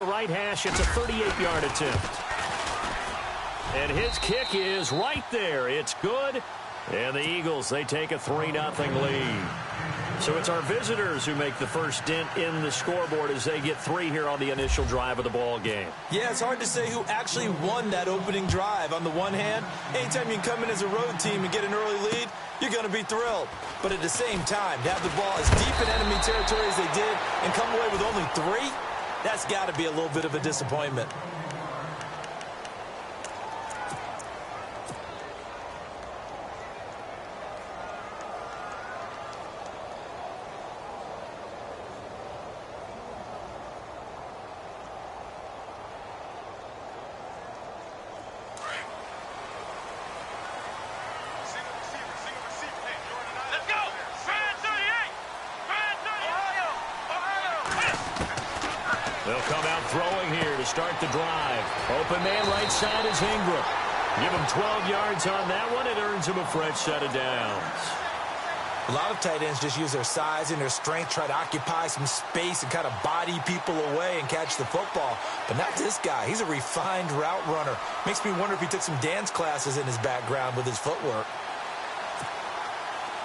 right hash. It's a 38-yard attempt. And his kick is right there. It's good. And the Eagles, they take a 3-0 lead. So it's our visitors who make the first dent in the scoreboard as they get 3 here on the initial drive of the ball game. Yeah, it's hard to say who actually won that opening drive. On the one hand, anytime you can come in as a road team and get an early lead, you're going to be thrilled. But at the same time, to have the ball as deep in enemy territory as they did and come away with only 3, that's got to be a little bit of a disappointment. They'll come out throwing here to start the drive. Open man right side is Ingram. Give him 12 yards on that one. It earns him a fresh set of downs. A lot of tight ends just use their size and their strength, try to occupy some space and kind of body people away and catch the football. But not this guy. He's a refined route runner. Makes me wonder if he took some dance classes in his background with his footwork.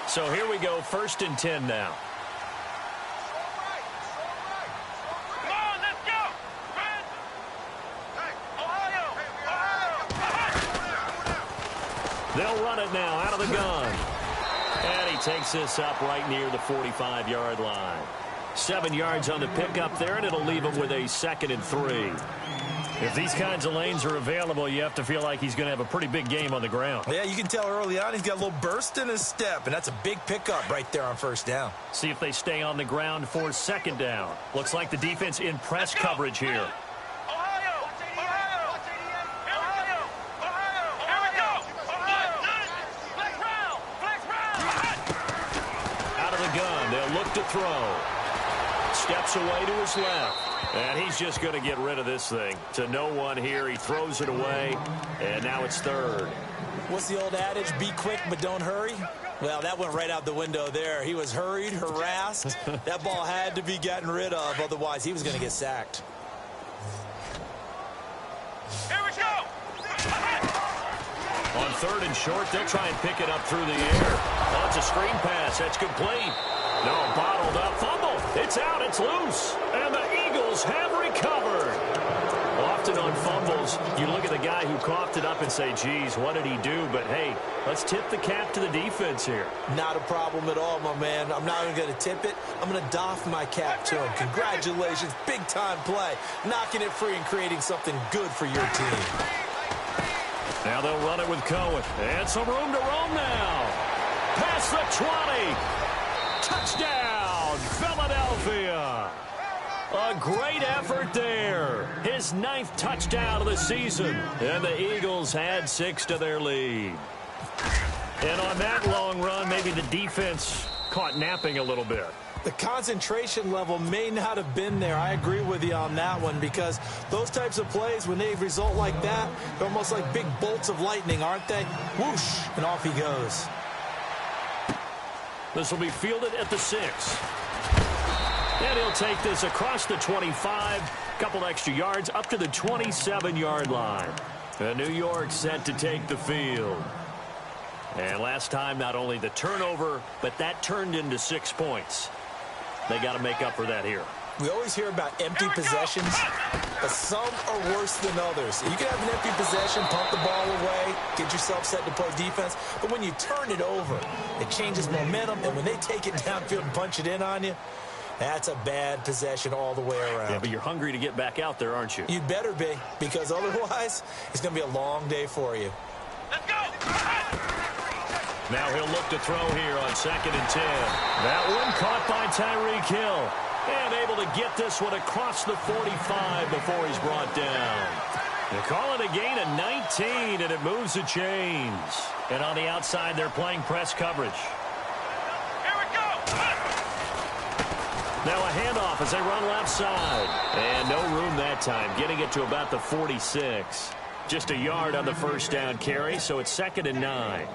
So here we go, 1st and 10 now. They'll run it now out of the gun. And he takes this up right near the 45-yard line. 7 yards on the pickup there, and it'll leave him with a 2nd and 3. If these kinds of lanes are available, you have to feel like he's going to have a pretty big game on the ground. Yeah, you can tell early on he's got a little burst in his step, and that's a big pickup right there on 1st down. See if they stay on the ground for 2nd down. Looks like the defense in press coverage here. To throw. Steps away to his left. And he's just going to get rid of this thing. To no one here. He throws it away. And now it's 3rd. What's the old adage? Be quick, but don't hurry. Well, that went right out the window there. He was hurried, harassed. That ball had to be gotten rid of. Otherwise, he was going to get sacked. Here we go. On 3rd and short, they'll try and pick it up through the air. Oh, it's a screen pass. That's complete. No, bottled up. Fumble. It's out. It's loose. And the Eagles have recovered. Often on fumbles, you look at the guy who coughed it up and say, geez, what did he do? But, hey, let's tip the cap to the defense here. Not a problem at all, my man. I'm not even going to tip it. I'm going to doff my cap to him. Congratulations. Big-time play. Knocking it free and creating something good for your team. Now they'll run it with Cohen. And some room to roam now. Past the 20. Touchdown, Philadelphia. A great effort there. His 9th touchdown of the season. And the Eagles add 6 to their lead. And on that long run, maybe the defense caught napping a little bit. The concentration level may not have been there. I agree with you on that one because those types of plays, when they result like that, they're almost like big bolts of lightning, aren't they? Whoosh, and off he goes. This will be fielded at the 6. And he'll take this across the 25, couple extra yards up to the 27-yard line. And New York set to take the field. And last time, not only the turnover, but that turned into 6 points. They got to make up for that here. We always hear about empty possessions, but some are worse than others. You can have an empty possession, pump the ball away, get yourself set to play defense, but when you turn it over, it changes momentum, and when they take it downfield and punch it in on you, that's a bad possession all the way around. Yeah, but you're hungry to get back out there, aren't you? You'd better be, because otherwise, it's going to be a long day for you. Let's go. Now he'll look to throw here on 2nd and 10. That one caught by Tyreek Hill. And able to get this one across the 45 before he's brought down. They call it a gain of 19, and it moves the chains. And on the outside, they're playing press coverage. Here we go. Now a handoff as they run left side. And no room that time, getting it to about the 46. Just a yard on the 1st down carry, so it's 2nd and 9.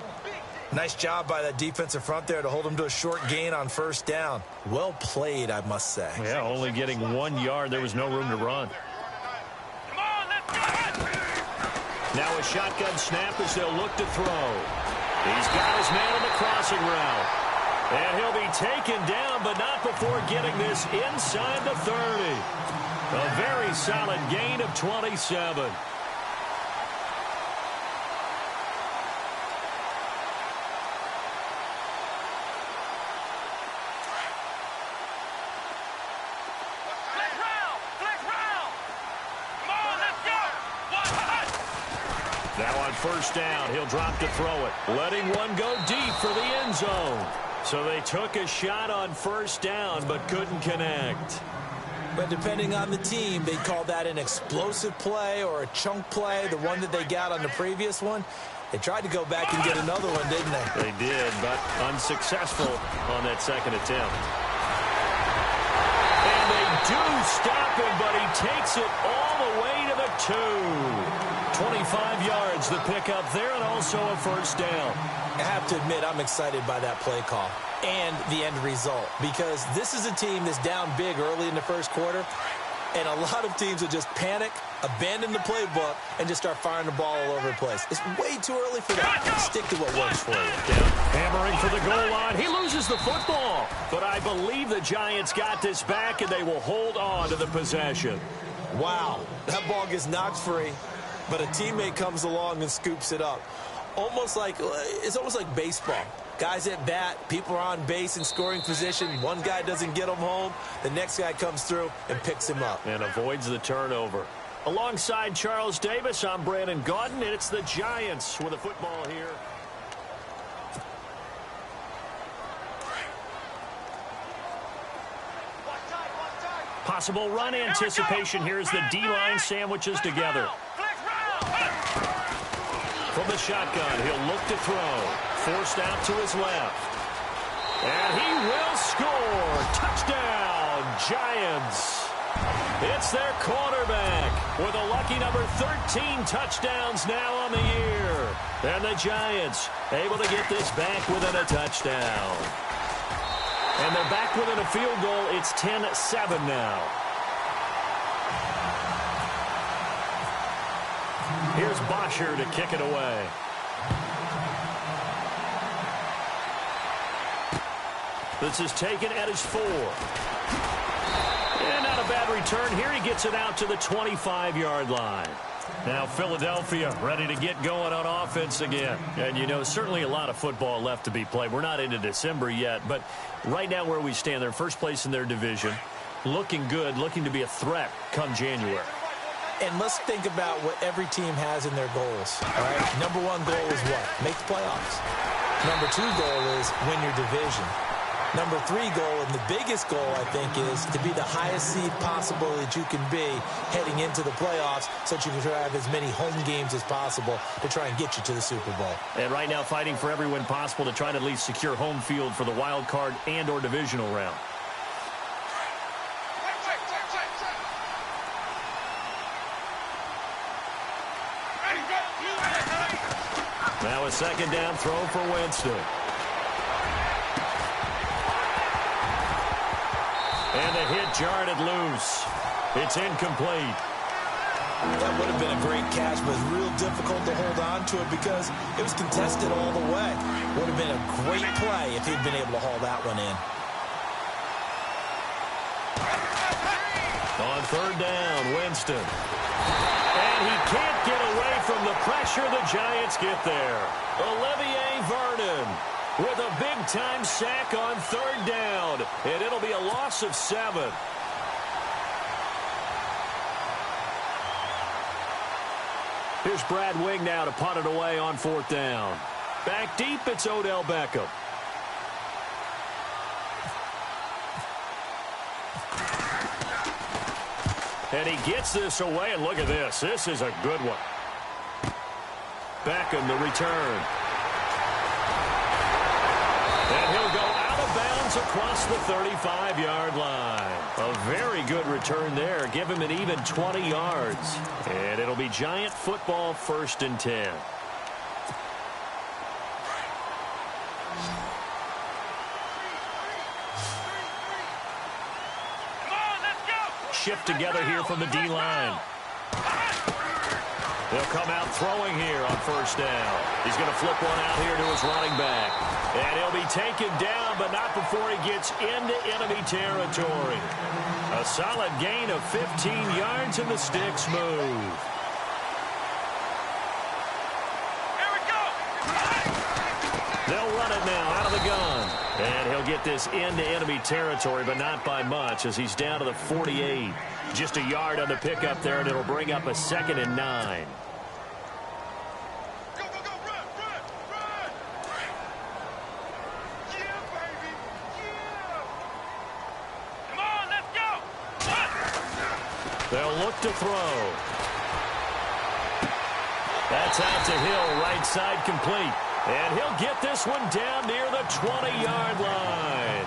Nice job by that defensive front there to hold him to a short gain on 1st down. Well played, I must say. Yeah, only getting 1 yard. There was no room to run. Now a shotgun snap as they'll look to throw. He's got his man on the crossing route. And he'll be taken down, but not before getting this inside the 30. A very solid gain of 27. Now on first down, he'll drop to throw it, letting one go deep for the end zone. So they took a shot on first down, but couldn't connect. But depending on the team, they call that an explosive play or a chunk play, the one that they got on the previous one. They tried to go back and get another one, didn't they? They did, but unsuccessful on that second attempt. And they do stop him, but he takes it all the way to the 2. 25 yards, the pickup there, and also a first down. I have to admit, I'm excited by that play call and the end result, because this is a team that's down big early in the first quarter, and a lot of teams will just panic, abandon the playbook, and just start firing the ball all over the place. It's way too early for that. Stick to what works for you. Down, hammering for the goal line. He loses the football, but I believe the Giants got this back, and they will hold on to the possession. Wow, that ball gets knocked free, but a teammate comes along and scoops it up. It's almost like baseball. Guys at bat, people are on base in scoring position. One guy doesn't get him home. The next guy comes through and picks him up. And avoids the turnover. Alongside Charles Davis, I'm Brandon Gaudin, and it's the Giants with a football here. Possible run anticipation here as the D-line sandwiches together. From the shotgun, he'll look to throw. Forced out to his left. And he will score. Touchdown, Giants. It's their quarterback with a lucky number 13 touchdowns now on the year. And the Giants able to get this back within a touchdown. And they're back within a field goal. It's 10-7 now. Here's Bosher to kick it away. This is taken at his 4. And not a bad return here. He gets it out to the 25-yard line. Now Philadelphia ready to get going on offense again. And, you know, certainly a lot of football left to be played. We're not into December yet, but right now where we stand, they're first place in their division. Looking good, looking to be a threat come January. And let's think about what every team has in their goals. All right? Number one goal is what? Make the playoffs. Number 2 goal is win your division. Number 3 goal, and the biggest goal, I think, is to be the highest seed possible that you can be heading into the playoffs so that you can have as many home games as possible to try and get you to the Super Bowl. And right now fighting for every win possible to try to at least secure home field for the wild card and or divisional round. Now a second down throw for Winston. And the hit jarred it loose. It's incomplete. That would have been a great catch, but it's real difficult to hold on to it because it was contested all the way. Would have been a great play if he'd been able to haul that one in. On third down, Winston. And he can't get away from the pressure. The Giants get there. Olivier Vernon with a big-time sack on third down. And it'll be a loss of 7. Here's Brad Wing now to punt it away on fourth down. Back deep, it's Odell Beckham. And he gets this away, and look at this. This is a good one. Beckham, the return. And he'll go out of bounds across the 35-yard line. A very good return there. Give him an even 20 yards. And it'll be Giant football, 1st and 10. Shift together here from the D-line. They'll come out throwing here on first down. He's going to flip one out here to his running back. And he'll be taken down, but not before he gets into enemy territory. A solid gain of 15 yards, and the sticks move. Here we go. They'll run it now out of the gun. And he'll get this into enemy territory, but not by much, as he's down to the 48. Just a yard on the pickup there, and it'll bring up a 2nd and 9. Go, go, go, run, run, run. Yeah, baby, yeah. Come on, let's go. They'll look to throw. That's out to Hill, right side complete. And he'll get this one down near the 20-yard line.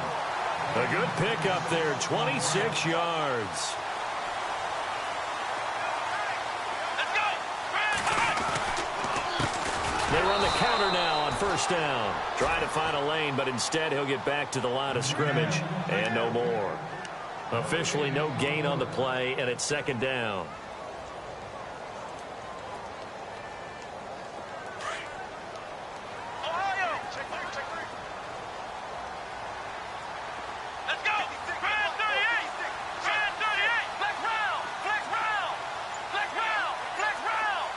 A good pickup there, 26 yards. Let's go. They run the counter now on first down. Trying to find a lane, but instead he'll get back to the line of scrimmage and no more. Officially no gain on the play, and it's 2nd down. Ohio. Check three. Let's go. Brand 38. Brand 38. Flex round. Flex round. Flex round. Flex round.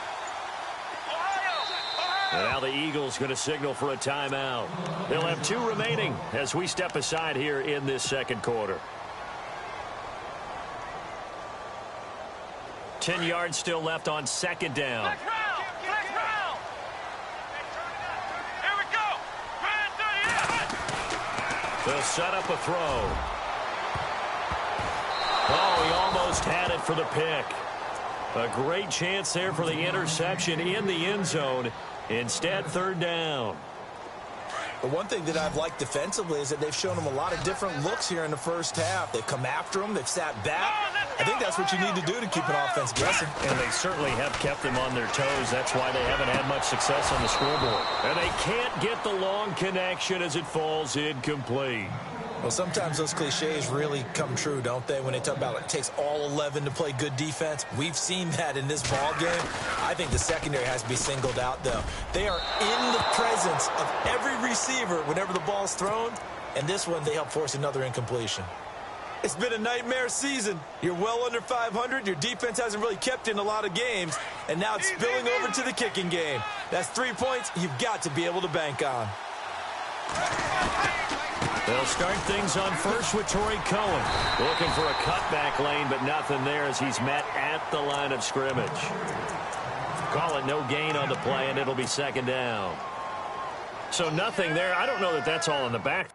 Ohio. And now the Eagles going to signal for a timeout. They'll have 2 remaining as we step aside here in this 2nd quarter. 10 yards still left on 2nd down. Flex round. Flex round. Here we go. Brand 38. They'll set up a throw. Oh, he almost had it for the pick. A great chance there for the interception in the end zone. Instead, 3rd down. The one thing that I've liked defensively is that they've shown them a lot of different looks here in the first half. They've come after them. They've sat back. I think that's what you need to do to keep an offense guessing. And they certainly have kept them on their toes. That's why they haven't had much success on the scoreboard. And they can't get the long connection as it falls incomplete. Well, sometimes those cliches really come true, don't they? When they talk about it takes all 11 to play good defense. We've seen that in this ball game. I think the secondary has to be singled out, though. They are in the presence of every receiver whenever the ball's thrown. And this one, they help force another incompletion. It's been a nightmare season. You're well under 500. Your defense hasn't really kept in a lot of games. And now it's spilling over to the kicking game. That's 3 points you've got to be able to bank on. They'll start things on first with Torrey Cohen. Looking for a cutback lane, but nothing there as he's met at the line of scrimmage. Call it no gain on the play, and it'll be 2nd down. So nothing there. I don't know that that's all in the back.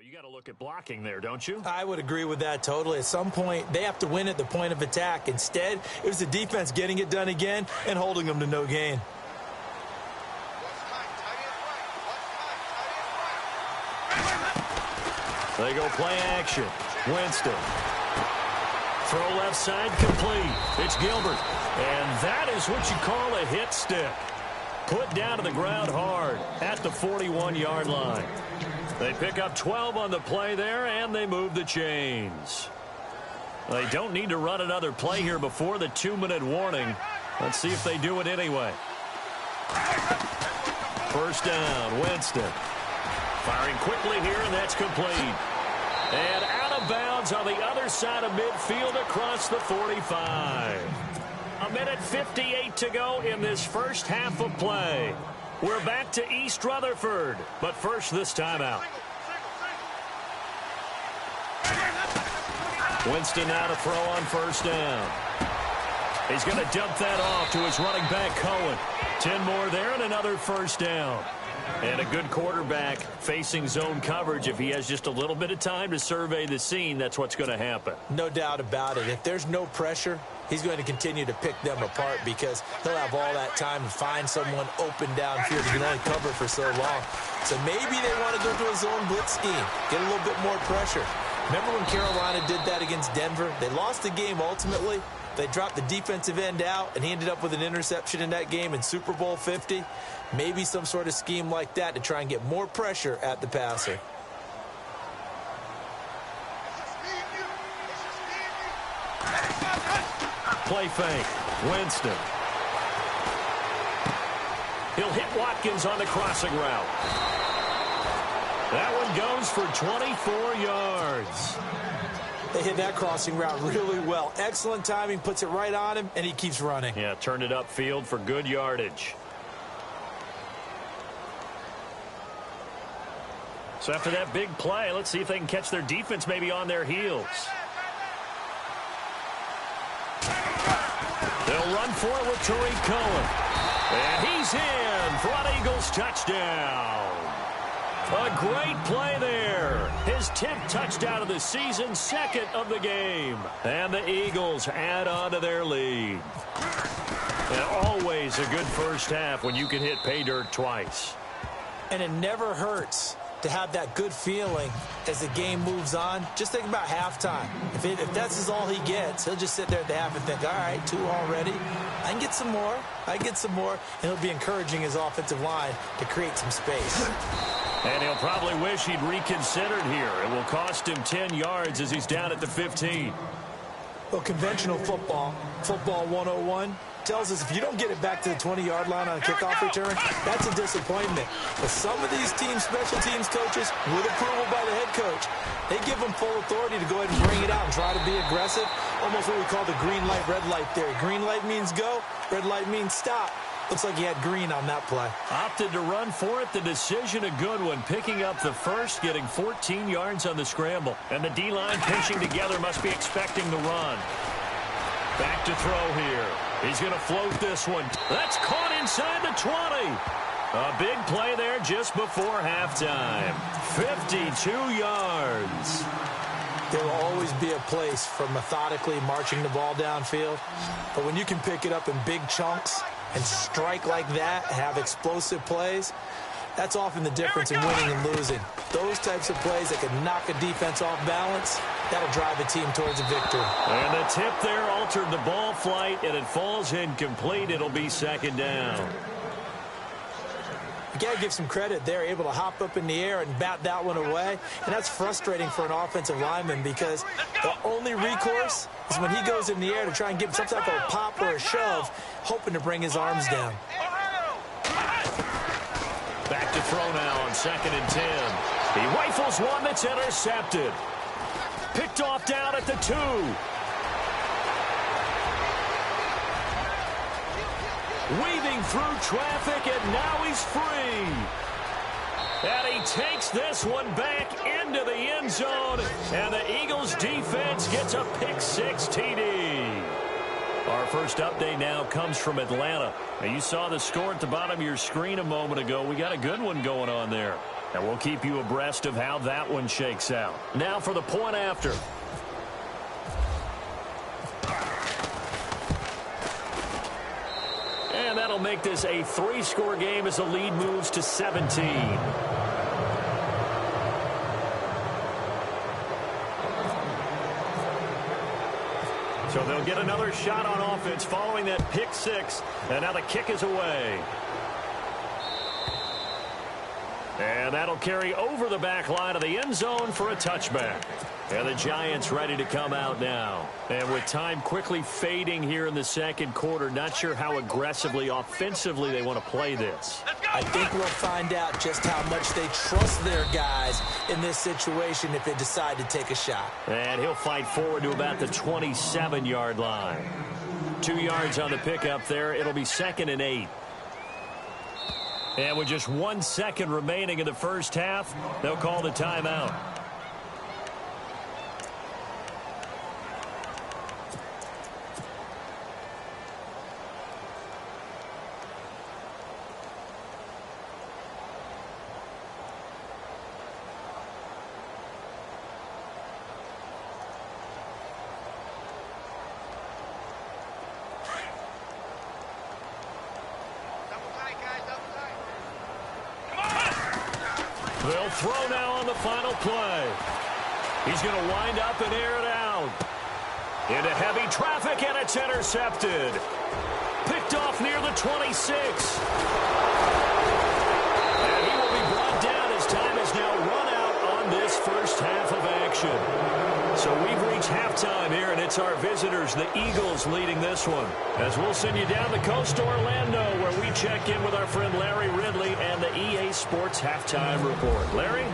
You got to look at blocking there, don't you? I would agree with that totally. At some point, they have to win at the point of attack. Instead, it was the defense getting it done again and holding them to no gain. They go play action. Winston. Throw left side complete. It's Gilbert. And that is what you call a hit stick. Put down to the ground hard at the 41-yard line. They pick up 12 on the play there, and they move the chains. They don't need to run another play here before the 2-minute warning. Let's see if they do it anyway. First down, Winston. Firing quickly here, and that's complete. And out of bounds on the other side of midfield across the 45. 1:58 to go in this first half of play. We're back to East Rutherford, but first this timeout. Winston now to throw on first down. He's going to dump that off to his running back, Cohen. 10 more there and another first down. And a good quarterback facing zone coverage. If he has just a little bit of time to survey the scene, that's what's going to happen. No doubt about it. If there's no pressure, he's going to continue to pick them apart because he'll have all that time to find someone open downfield. He can only cover for so long. So maybe they want to go to a zone blitz scheme, get a little bit more pressure. Remember when Carolina did that against Denver? They lost the game ultimately. They dropped the defensive end out, and he ended up with an interception in that game in Super Bowl 50. Maybe some sort of scheme like that to try and get more pressure at the passer. Play fake. Winston. He'll hit Watkins on the crossing route. That one goes for 24 yards. They hit that crossing route really well. Excellent timing, puts it right on him, and he keeps running. Yeah, turned it upfield for good yardage. So after that big play, let's see if they can catch their defense maybe on their heels. They'll run for it with Tariq Cohen. And he's in for an Eagles touchdown. A great play there. His 10th touchdown of the season, second of the game. And the Eagles add on to their lead. And always a good first half when you can hit pay dirt twice. And it never hurts to have that good feeling as the game moves on. Just think about halftime. If that's all he gets, he'll just sit there at the half and think, all right, 2 already. I can get some more. I can get some more. And he'll be encouraging his offensive line to create some space. And he'll probably wish he'd reconsidered here. It will cost him 10 yards as he's down at the 15. Well, conventional football 101, tells us if you don't get it back to the 20-yard line on a kickoff return, that's a disappointment. But some of these special teams coaches, with approval by the head coach, they give them full authority to go ahead and bring it out and try to be aggressive. Almost what we call the green light, red light theory. Green light means go, red light means stop. Looks like he had green on that play. Opted to run for it. The decision a good one. Picking up the first, getting 14 yards on the scramble. And the D-line pinching together must be expecting the run. Back to throw here. He's going to float this one. That's caught inside the 20. A big play there just before halftime. 52 yards. There will always be a place for methodically marching the ball downfield. But when you can pick it up in big chunks and strike like that, have explosive plays, that's often the difference in winning and losing. Those types of plays that can knock a defense off balance, that'll drive a team towards a victory. And the tip there altered the ball flight, and it falls incomplete. It'll be second down. You got to give some credit. They're able to hop up in the air and bat that one away. And that's frustrating for an offensive lineman because the only recourse is when he goes in the air to try and give some type of a pop or a shove, hoping to bring his arms down. Back to throw now on 2nd and 10. He rifles one that's intercepted. Picked off down at the 2. Weaving through traffic, and now he's free. And he takes this one back into the end zone, and the Eagles defense gets a pick-6 TD. Our first update now comes from Atlanta. Now, you saw the score at the bottom of your screen a moment ago. We got a good one going on there. And we'll keep you abreast of how that one shakes out. Now for the point after. And that'll make this a 3-score game as the lead moves to 17. So they'll get another shot on offense following that pick-6. And now the kick is away. And that'll carry over the back line of the end zone for a touchback. And the Giants ready to come out now. And with time quickly fading here in the second quarter, not sure how aggressively, offensively they want to play this. I think we'll find out just how much they trust their guys in this situation if they decide to take a shot. And he'll fight forward to about the 27-yard line. 2 yards on the pickup there. It'll be 2nd and 8. And with just 1 second remaining in the first half, they'll call the timeout. They'll throw now on the final play. He's going to wind up and air it out. Into heavy traffic, and it's intercepted. Picked off near the 26. And he will be brought down as time is now run out on this first half of action. So we've reached halftime here, and it's our visitors, the Eagles, leading this one. As we'll send you down the coast to Orlando, where we check in with our friend Larry Ridley and the EA Sports Halftime Report. Larry?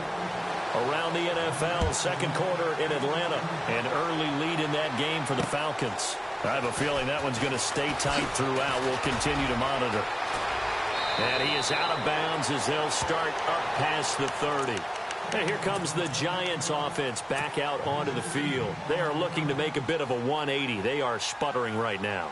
Around the NFL, second quarter in Atlanta. An early lead in that game for the Falcons. I have a feeling that one's going to stay tight throughout. We'll continue to monitor. And he is out of bounds as they'll start up past the 30. And here comes the Giants offense back out onto the field. They are looking to make a bit of a 180. They are sputtering right now.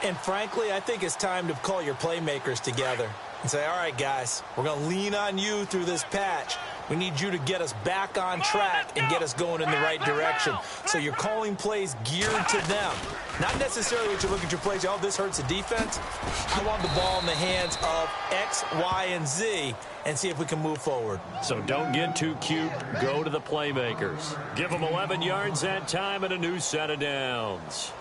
And frankly, I think it's time to call your playmakers together and say, all right, guys, we're going to lean on you through this patch. We need you to get us back on track and get us going in the right direction. So you're calling plays geared to them. Not necessarily what you look at your plays, oh, this hurts the defense. I want the ball in the hands of X, Y, and Z and see if we can move forward. So don't get too cute. Go to the playmakers. Give them 11 yards that time and a new set of downs.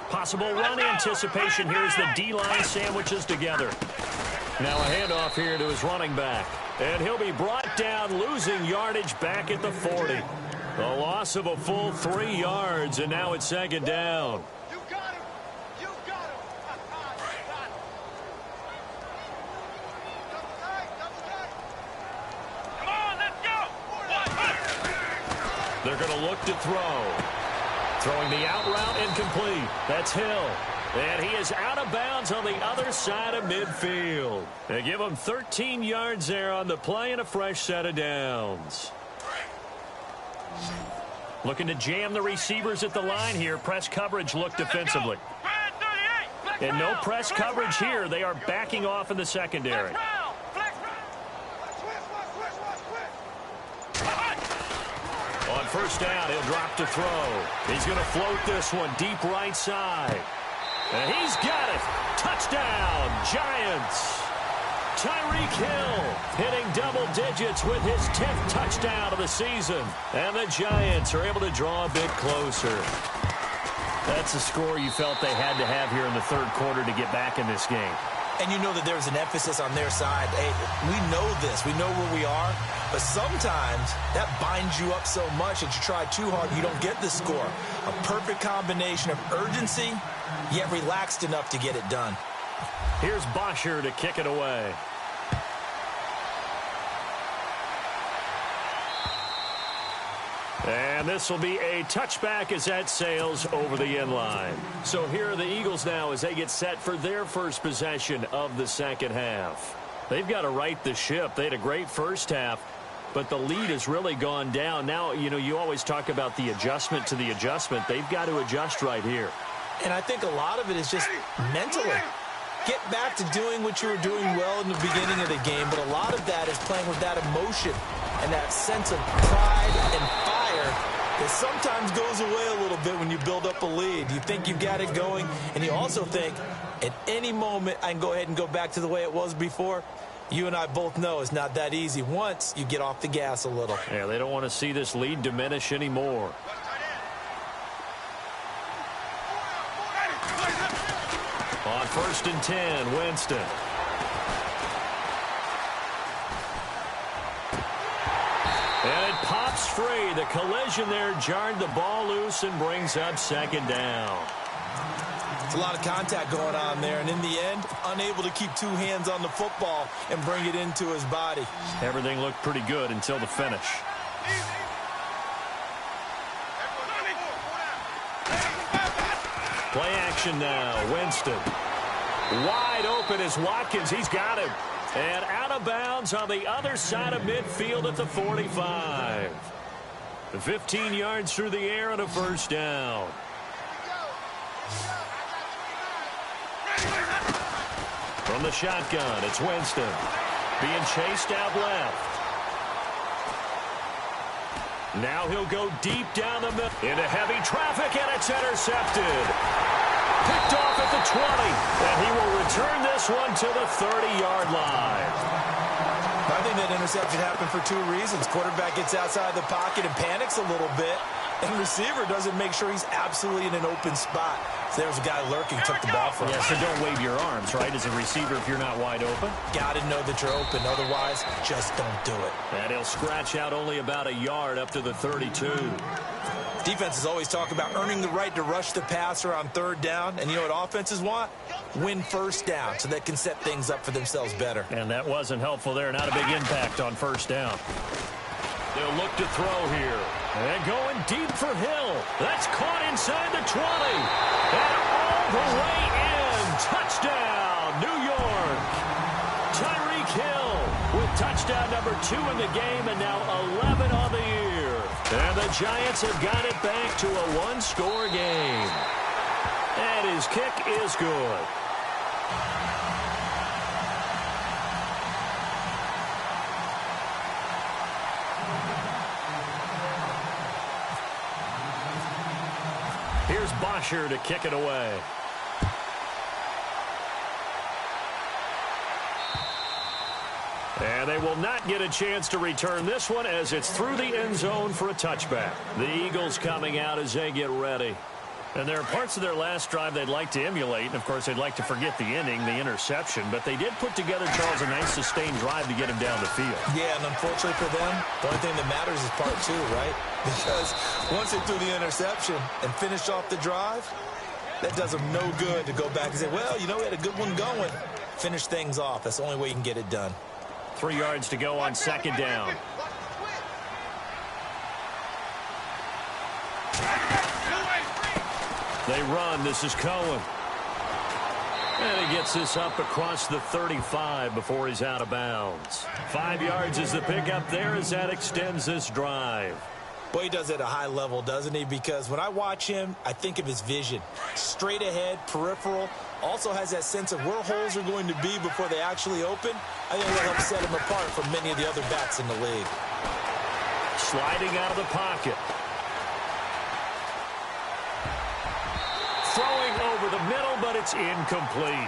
Possible run anticipation here as the D-line sandwiches together. Now a handoff here to his running back. And he'll be brought down, losing yardage back at the 40. A loss of a full 3 yards, and now it's second down. You got him. You got him. Come on, let's go. They're going to look to throw. Throwing the out route incomplete. That's Hill. And he is out of bounds on the other side of midfield. They give him 13 yards there on the play and a fresh set of downs. Looking to jam the receivers at the line here. Press coverage look defensively. And no press coverage here. They are backing off in the secondary. On first down, he'll drop to throw. He's going to float this one deep right side. And he's got it. Touchdown, Giants. Tyreek Hill hitting double digits with his 10th touchdown of the season. And the Giants are able to draw a bit closer. That's a score you felt they had to have here in the third quarter to get back in this game. And you know that there's an emphasis on their side. Hey, we know this. We know where we are. But sometimes that binds you up so much that you try too hard, you don't get the score. A perfect combination of urgency, yet relaxed enough to get it done. Here's Bosher to kick it away. And this will be a touchback as that sails over the end line. So here are the Eagles now as they get set for their first possession of the second half. They've got to right the ship. They had a great first half, but the lead has really gone down. Now, you know, you always talk about the adjustment to the adjustment. They've got to adjust right here. And I think a lot of it is just mentally. Get back to doing what you were doing well in the beginning of the game, but a lot of that is playing with that emotion and that sense of pride and fire that sometimes goes away a little bit when you build up a lead. You think you've got it going, and you also think at any moment I can go ahead and go back to the way it was before. You and I both know it's not that easy once you get off the gas a little. Yeah, they don't want to see this lead diminish anymore. On 1st and 10, Winston. And it pops free. The collision there jarred the ball loose and brings up second down. It's a lot of contact going on there, and in the end, unable to keep two hands on the football and bring it into his body. Everything looked pretty good until the finish. Play action now. Winston. Wide open is Watkins. He's got him. And out of bounds on the other side of midfield at the 45. 15 yards through the air and a first down. From the shotgun, it's Winston. Being chased out left. Now he'll go deep down the middle. Into heavy traffic, and It's intercepted. Picked off at the 20. And he will return this one to the 30-yard line. I think that interception happened for two reasons. Quarterback gets outside the pocket and panics a little bit. And receiver doesn't make sure he's absolutely in an open spot. So there was a guy lurking, took the ball from him. Yeah, so don't wave your arms, right, as a receiver if you're not wide open. Got to know that you're open. Otherwise, just don't do it. And he'll scratch out only about a yard up to the 32. Defenses always talk about earning the right to rush the passer on third down. And you know what offenses want? Win first down so they can set things up for themselves better. And that wasn't helpful there. Not a big impact on first down. They'll look to throw here. And going deep for Hill. That's caught inside the 20. And all the way in. Touchdown, New York. Tyreek Hill with touchdown number 2 in the game and now 11 on the year. And the Giants have got it back to a one-score game. And his kick is good. Here's Bosher to kick it away. And they will not get a chance to return this one as it's through the end zone for a touchback. The Eagles coming out as they get ready. And there are parts of their last drive they'd like to emulate. And, of course, they'd like to forget the ending, the interception. But they did put together, Charles, a nice sustained drive to get him down the field. Yeah, and unfortunately for them, the only thing that matters is part 2, right? Because once they threw the interception and finished off the drive, that does them no good to go back and say, well, you know, we had a good one going. Finish things off. That's the only way you can get it done. 3 yards to go on second down. They run. This is Cohen. And he gets this up across the 35 before he's out of bounds. 5 yards is the pickup there as that extends this drive. Boy, he does it at a high level, doesn't he? Because when I watch him, I think of his vision. Straight ahead, peripheral. Also has that sense of where holes are going to be before they actually open. I think that'll help set him apart from many of the other backs in the league. Sliding out of the pocket. Throwing over the middle, but it's incomplete.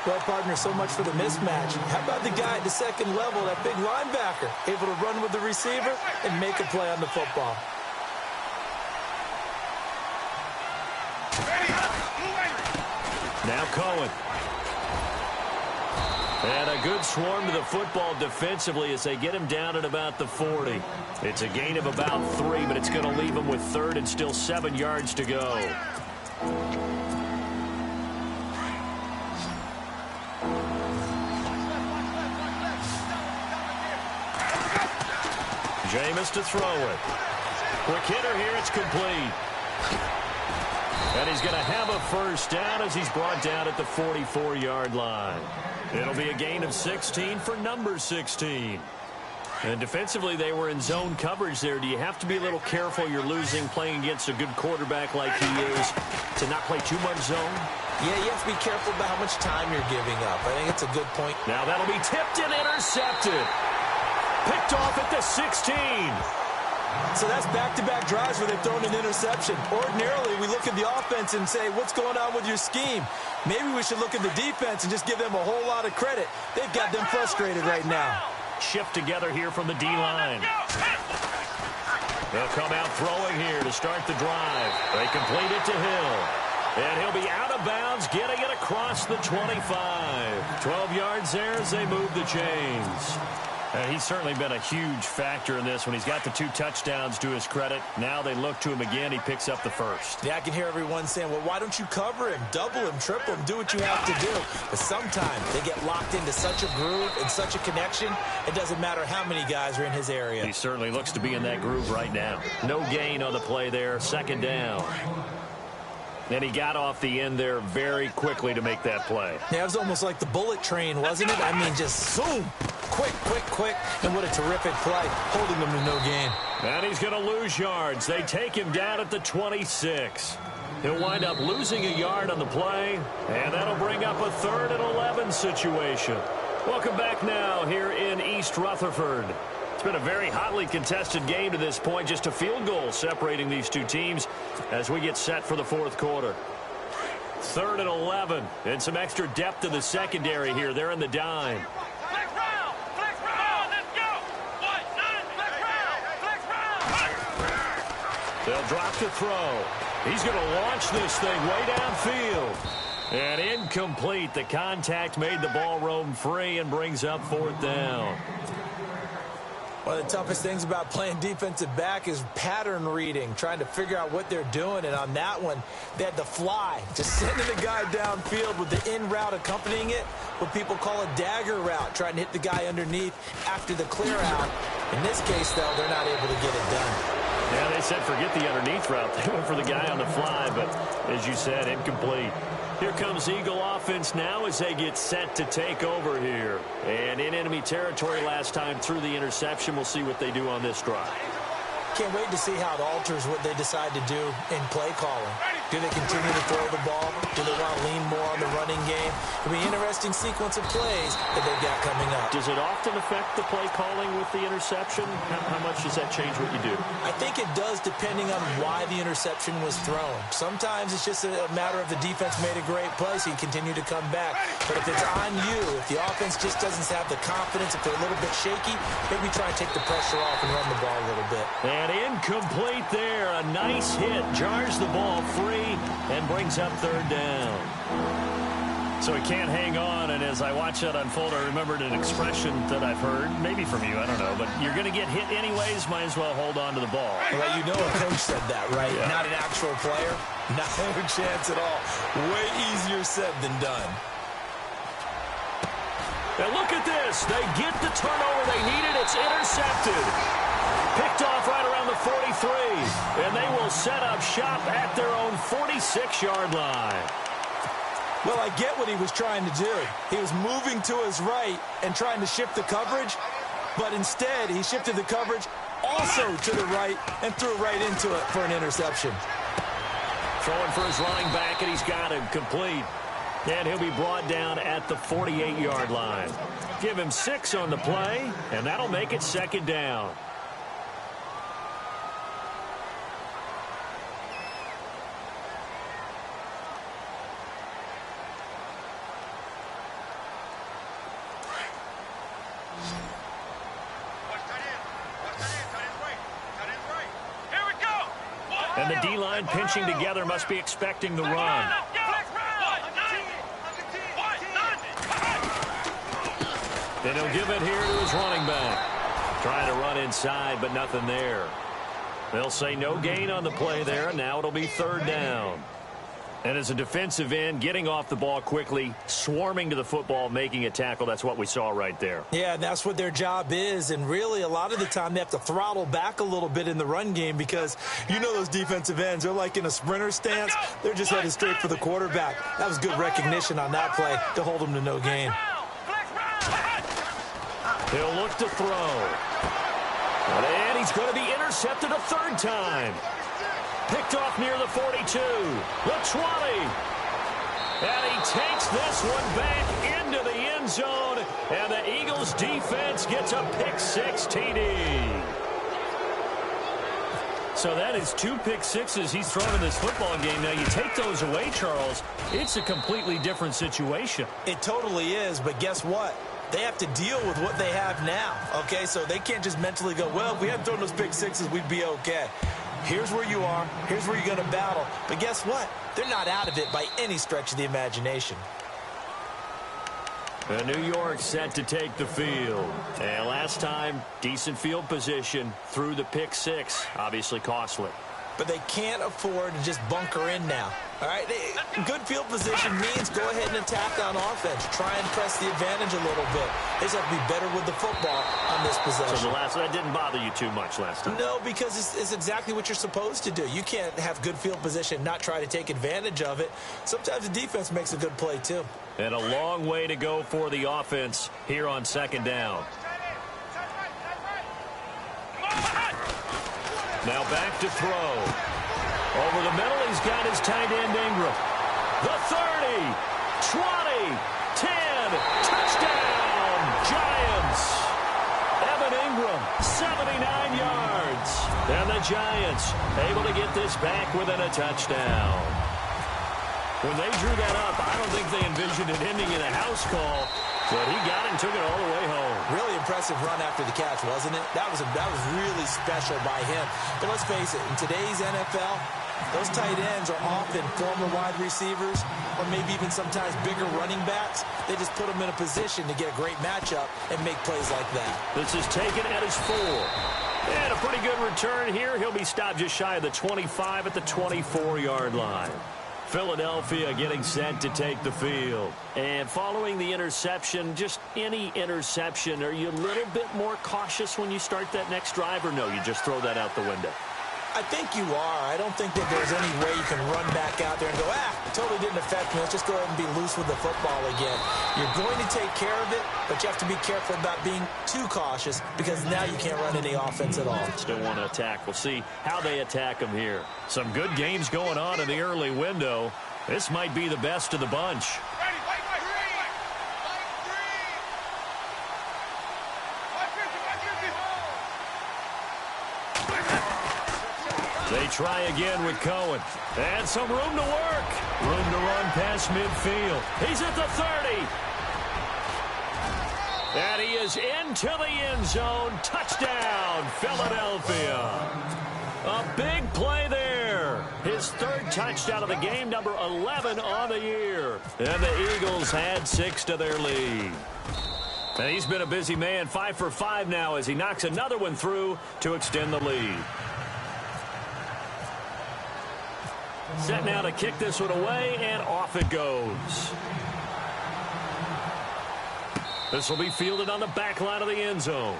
Well, partner, so much for the mismatch. How about the guy at the second level, that big linebacker, able to run with the receiver and make a play on the football? Now Cohen. And a good swarm to the football defensively as they get him down at about the 40. It's a gain of about 3, but it's going to leave him with third and still 7 yards to go. Jameis to throw it. Quick hitter here, it's complete. And he's going to have a first down as he's brought down at the 44-yard line. It'll be a gain of 16 for number 16. And defensively, they were in zone coverage there. Do you have to be a little careful? You're losing playing against a good quarterback like he is to not play too much zone? Yeah, you have to be careful about how much time you're giving up. I think it's a good point. Now that'll be tipped and intercepted. Picked off at the 16. So that's back-to-back drives where they've thrown an interception. Ordinarily, we look at the offense and say, what's going on with your scheme? Maybe we should look at the defense and just give them a whole lot of credit. They've got them frustrated right now. Shift together here from the D-line. They'll come out throwing here to start the drive. They complete it to Hill. And he'll be out of bounds, getting it across the 25. 12 yards there as they move the chains. He's certainly been a huge factor in this when he's got the 2 touchdowns to his credit. Now they look to him again. He picks up the first. Yeah, I can hear everyone saying, well, why don't you cover him, double him, triple him, do what you have to do. But sometimes they get locked into such a groove and such a connection, it doesn't matter how many guys are in his area. He certainly looks to be in that groove right now. No gain on the play there, second down. And he got off the end there very quickly to make that play. Yeah, it was almost like the bullet train, wasn't it? I mean, just zoom. Quick, quick, quick. And what a terrific play, holding them to no gain. And he's going to lose yards. They take him down at the 26. He'll wind up losing a yard on the play, and that'll bring up a 3rd and 11 situation. Welcome back now here in East Rutherford. It's been a very hotly contested game to this point. Just a field goal separating these two teams as we get set for the fourth quarter. 3rd and 11. And some extra depth in the secondary here. They're in the dime. Flex round. Flex round. Let's go. What? Flex round. Flex round. They'll drop to throw. He's going to launch this thing way downfield. And incomplete. The contact made the ball roam free and brings up 4th down. One of the toughest things about playing defensive back is pattern reading, trying to figure out what they're doing. And on that one, they had the fly, just sending the guy downfield with the in route accompanying it, what people call a dagger route, trying to hit the guy underneath after the clear out. In this case, though, they're not able to get it done. Yeah, they said forget the underneath route. They went for the guy on the fly, but as you said, incomplete. Here comes Eagle offense now as they get set to take over here. And in enemy territory last time through the interception. We'll see what they do on this drive. Can't wait to see how it alters what they decide to do in play calling. Do they continue to throw the ball? Do they want to lean more on the running game? It'll be an interesting sequence of plays that they've got coming up. Does it often affect the play calling with the interception? How much does that change what you do? I think it does depending on why the interception was thrown. Sometimes it's just a matter of the defense made a great play, so you continue to come back. But if it's on you, if the offense just doesn't have the confidence, if they're a little bit shaky, maybe try and take the pressure off and run the ball a little bit. And incomplete there. A nice hit. Jars the ball free and brings up 3rd down. So he can't hang on, and as I watch that unfold, I remembered an expression that I've heard, maybe from you, I don't know, but you're going to get hit anyways, might as well hold on to the ball. Well, you know a coach said that, right? Yeah. Not an actual player. Not a chance at all. Way easier said than done. And look at this. They get the turnover they needed. It's intercepted. Picked off right around the 43. And they will set up shop at their own 46-yard line. Well, I get what he was trying to do. He was moving to his right and trying to shift the coverage, but instead he shifted the coverage also to the right and threw right into it for an interception. Throwing for his running back, and he's got him complete. And he'll be brought down at the 48-yard line. Give him 6 on the play, and that'll make it 2nd down. Here we go. And the D-line pinching together must be expecting the run. And he'll give it here to his running back. Trying to run inside, but nothing there. They'll say no gain on the play there, and now it'll be 3rd down. And as a defensive end, getting off the ball quickly, swarming to the football, making a tackle, that's what we saw right there. Yeah, and that's what their job is, and really a lot of the time they have to throttle back a little bit in the run game because you know those defensive ends, they're like in a sprinter stance. They're just headed straight for the quarterback. That was good recognition on that play to hold them to no gain. He'll look to throw. And he's going to be intercepted a 3rd time. Picked off near the 42, the 20. And he takes this one back into the end zone. And the Eagles defense gets a pick-6 TD. So that is 2 pick-6s he's thrown in this football game. Now, you take those away, Charles, it's a completely different situation. It totally is, but guess what? They have to deal with what they have now, okay? So they can't just mentally go, well, if we hadn't thrown those pick-6s, we'd be okay. Here's where you are. Here's where you're going to battle. But guess what? They're not out of it by any stretch of the imagination. And New York set to take the field. And last time, decent field position through the pick-6. Obviously costly. But they can't afford to just bunker in now. All right? Good field position means go ahead and attack on offense. Try and press the advantage a little bit. They just have to be better with the football on this possession. So that didn't bother you too much last time? No, because it's exactly what you're supposed to do. You can't have good field position and not try to take advantage of it. Sometimes the defense makes a good play, too. And a long way to go for the offense here on 2nd down. Now back to throw. Over the middle, he's got his tight end Ingram. The 30, 20, 10, touchdown, Giants. Evan Ingram 79 yards. And the Giants able to get this back within a touchdown. When they drew that up, I don't think they envisioned it ending in a house call, but he got it and took it all the way home. Really impressive run after the catch, wasn't it? That was really special by him. But let's face it, in today's NFL, those tight ends are often former wide receivers or maybe even sometimes bigger running backs. They just put them in a position to get a great matchup and make plays like that. This is taken at his 4. And a pretty good return here. He'll be stopped just shy of the 25 at the 24-yard line. Philadelphia getting set to take the field. And following the interception, just any interception, are you a little bit more cautious when you start that next drive, or no, you just throw that out the window? I think you are. I don't think that there's any way you can run back out there and go, it totally didn't affect me. Let's just go ahead and be loose with the football again. You're going to take care of it, but you have to be careful about being too cautious because now you can't run any offense at all. Still want to attack. We'll see how they attack them here. Some good games going on in the early window. This might be the best of the bunch. They try again with Cohen. And some room to work. Room to run past midfield. He's at the 30. And he is into the end zone. Touchdown, Philadelphia. A big play there. His 3rd touchdown of the game, number 11 on the year. And the Eagles add 6 to their lead. And he's been a busy man, 5 for 5 now as he knocks another one through to extend the lead. Set now to kick this one away, and off it goes. This will be fielded on the back line of the end zone.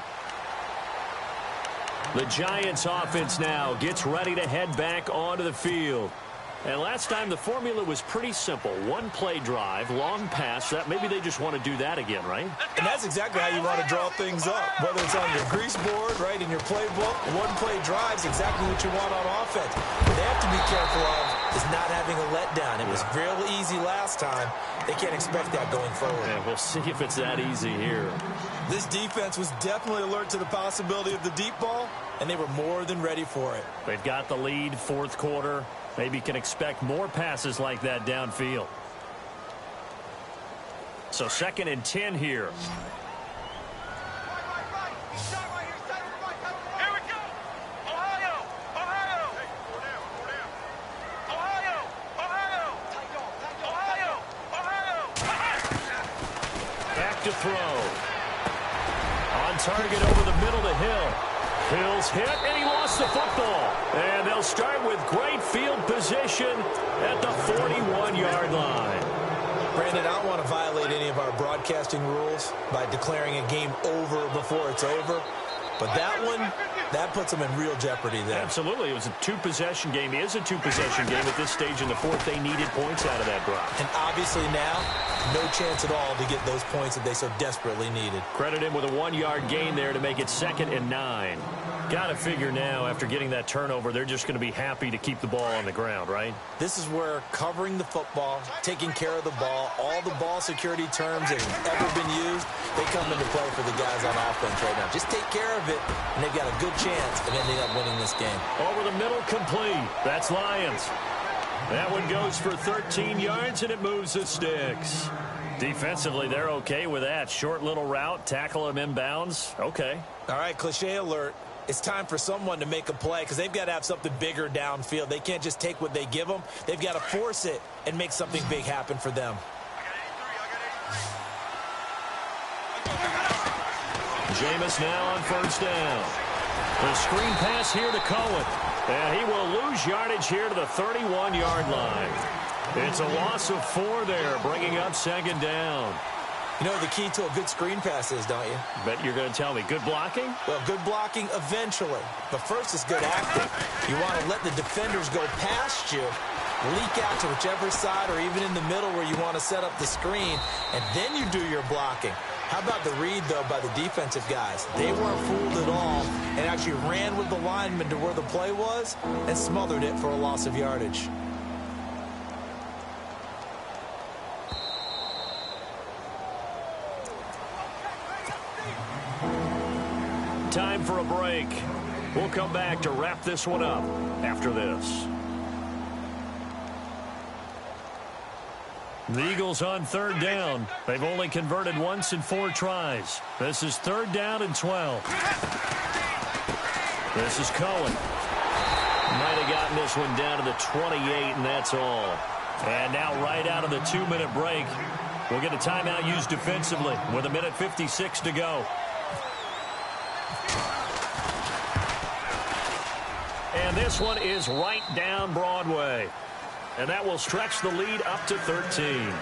The Giants offense now gets ready to head back onto the field. And last time the formula was pretty simple. 1-play drive, long pass. That maybe they just want to do that again, right? And that's exactly how you want to draw things up. Whether it's on your grease board, right, in your playbook, 1-play drive is exactly what you want on offense. What they have to be careful of is not having a letdown. It was real easy last time. They can't expect that going forward. And we'll see if it's that easy here. This defense was definitely alert to the possibility of the deep ball, and they were more than ready for it. They've got the lead, 4th quarter. Maybe can expect more passes like that downfield. So 2nd and 10 here. Here we go. Ohio. Ohio. Ohio. Ohio. Ohio. Back to throw. On target over the middle to Hill. Hill's hit, and he lost the football. And they'll start with great field position at the 41-yard line. Brandon, I don't want to violate any of our broadcasting rules by declaring a game over before it's over. But that one, that puts them in real jeopardy there. Absolutely. It was a 2-possession game. It is a 2-possession game at this stage in the 4th. They needed points out of that drive. And obviously now, no chance at all to get those points that they so desperately needed. Credit him with a 1-yard gain there to make it 2nd and 9. Got to figure now, after getting that turnover, they're just going to be happy to keep the ball on the ground, right? This is where covering the football, taking care of the ball, all the ball security terms that have ever been used, they come into play for the guys on offense right now. Just take care of it, and they've got a good chance of ending up winning this game. Over the middle, complete. That's Lions. That one goes for 13 yards, and it moves the sticks. Defensively, they're okay with that. Short little route, tackle him inbounds. Okay. All right, cliche alert. It's time for someone to make a play because they've got to have something bigger downfield. They can't just take what they give them. They've got to force it and make something big happen for them. Jameis now on 1st down. The screen pass here to Cohen. And he will lose yardage here to the 31-yard line. It's a loss of 4 there, bringing up 2nd down. You know the key to a good screen pass is, don't you? Bet you're going to tell me. Good blocking? Well, good blocking eventually. But first is good acting. You want to let the defenders go past you, leak out to whichever side or even in the middle where you want to set up the screen, and then you do your blocking. How about the read, though, by the defensive guys? They weren't fooled at all and actually ran with the lineman to where the play was and smothered it for a loss of yardage. Time for a break. We'll come back to wrap this one up after this. The Eagles on third down. They've only converted once in 4 tries. This is 3rd down and 12. This is Cohen. Might have gotten this one down to the 28, and that's all. And now right out of the 2-minute break, we'll get a timeout used defensively with 1:56 to go. And this one is right down Broadway. And that will stretch the lead up to 13.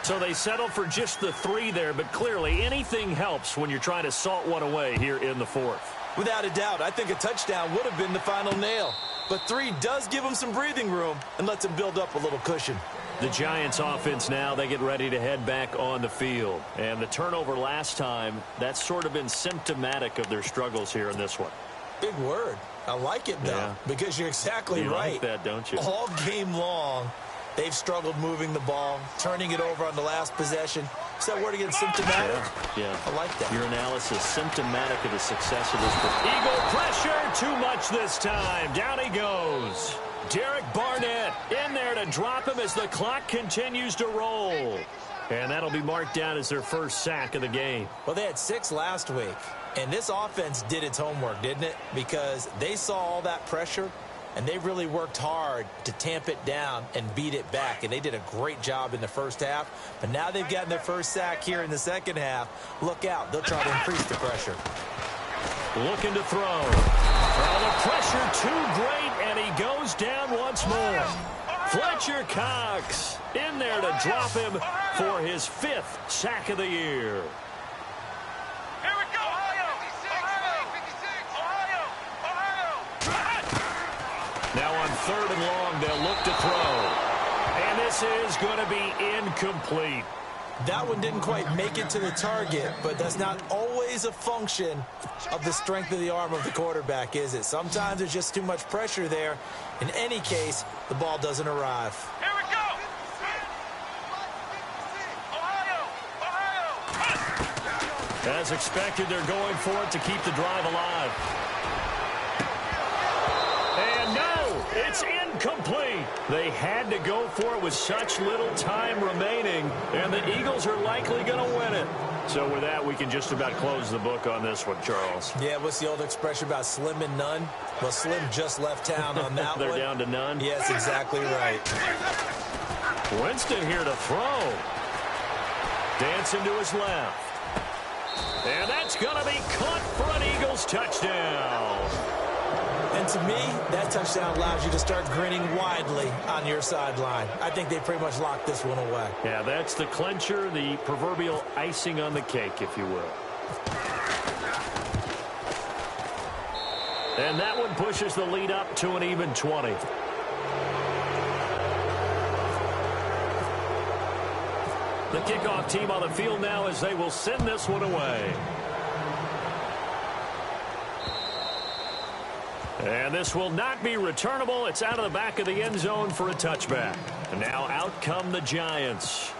So they settle for just the 3 there, but clearly anything helps when you're trying to salt one away here in the 4th. Without a doubt, I think a touchdown would have been the final nail. But 3 does give them some breathing room and lets them build up a little cushion. The Giants offense now, they get ready to head back on the field. And the turnover last time, that's sort of been symptomatic of their struggles here in this one. Big word. I like it, though, because you're exactly right. You like that, don't you? All game long, they've struggled moving the ball, turning it over on the last possession. Is that word again, symptomatic? Yeah. I like that. Your analysis, symptomatic of the success of this team. Eagle pressure, too much this time. Down he goes. Derek Barnett in there to drop him as the clock continues to roll. And that'll be marked down as their first sack of the game. Well, they had 6 last week. And this offense did its homework, didn't it? Because they saw all that pressure, and they really worked hard to tamp it down and beat it back. And they did a great job in the first half. But now they've gotten their first sack here in the second half. Look out. They'll try to increase the pressure. Looking to throw. Oh, the pressure too great, and he goes down once more. Fletcher Cox in there to drop him for his 5th sack of the year. Now on 3rd and long, they'll look to throw. And this is going to be incomplete. That one didn't quite make it to the target, but that's not always a function of the strength of the arm of the quarterback, is it? Sometimes there's just too much pressure there. In any case, the ball doesn't arrive. Here we go. Ohio. As expected, they're going for it to keep the drive alive. And no, it's incomplete. They had to go for it with such little time remaining, and the Eagles are likely going to win it. So with that, we can just about close the book on this one, Charles. Yeah, what's the old expression about slim and none? Well, Slim just left town on that They're one. down to none? Yes, exactly right. Winston here to throw. Dancing to his left. And that's going to be caught for an Eagles touchdown. And to me, that touchdown allows you to start grinning widely on your sideline. I think they pretty much locked this one away. Yeah, that's the clincher, the proverbial icing on the cake, if you will. And that one pushes the lead up to an even 20. The kickoff team on the field now as they will send this one away. And this will not be returnable. It's out of the back of the end zone for a touchback. And now out come the Giants.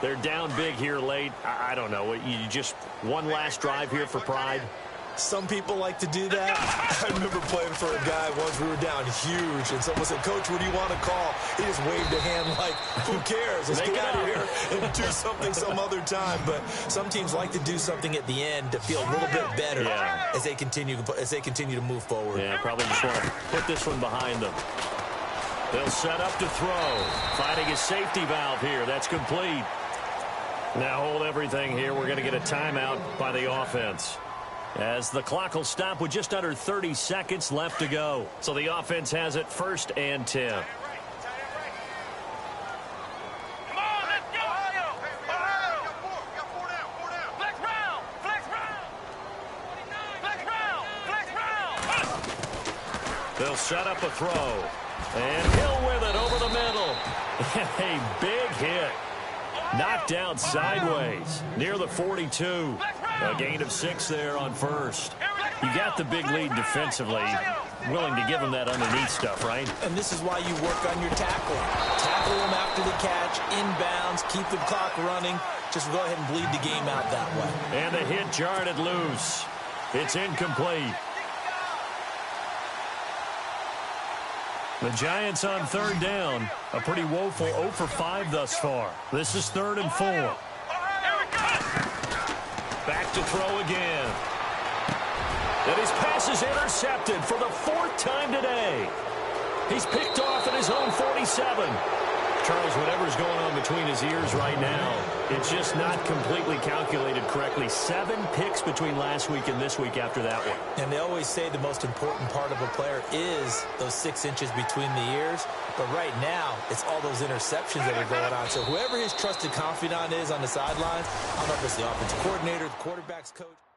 They're down big here late. I don't know. You just one last drive here for pride? Some people like to do that. I remember playing for a guy once. We were down huge, and someone said, "Coach, what do you want to call?" He just waved a hand like, "Who cares? Let's get out of here and do something some other time." But some teams like to do something at the end to feel a little bit better as they continue to move forward. Yeah, probably just want to put this one behind them. They'll set up to throw, finding a safety valve here. That's complete. Now hold everything here. We're going to get a timeout by the offense, as the clock will stop with just under 30 seconds left to go. So the offense has it 1st and 10. Come on, let's go. Ohio. Four down. Flex round. They'll set up a throw. And Hill with it over the middle. A big hit. Knocked down sideways near the 42. A gain of 6 there on 1st. You got the big lead defensively. Willing to give them that underneath stuff, right? And this is why you work on your tackling. Tackle them after the catch, inbounds, keep the clock running. Just go ahead and bleed the game out that way. And the hit jarred it loose. It's incomplete. The Giants on third down. A pretty woeful 0 for 5 thus far. This is 3rd and 4. Back to throw again. And his pass is intercepted for the 4th time today. He's picked off at his own 47. Charles, whatever's going on between his ears right now, it's just not completely calculated correctly. 7 picks between last week and this week after that one. And they always say the most important part of a player is those 6 inches between the ears. But right now, it's all those interceptions that are going on. So whoever his trusted confidant is on the sidelines, I don't know if it's the offensive coordinator, the quarterback's coach.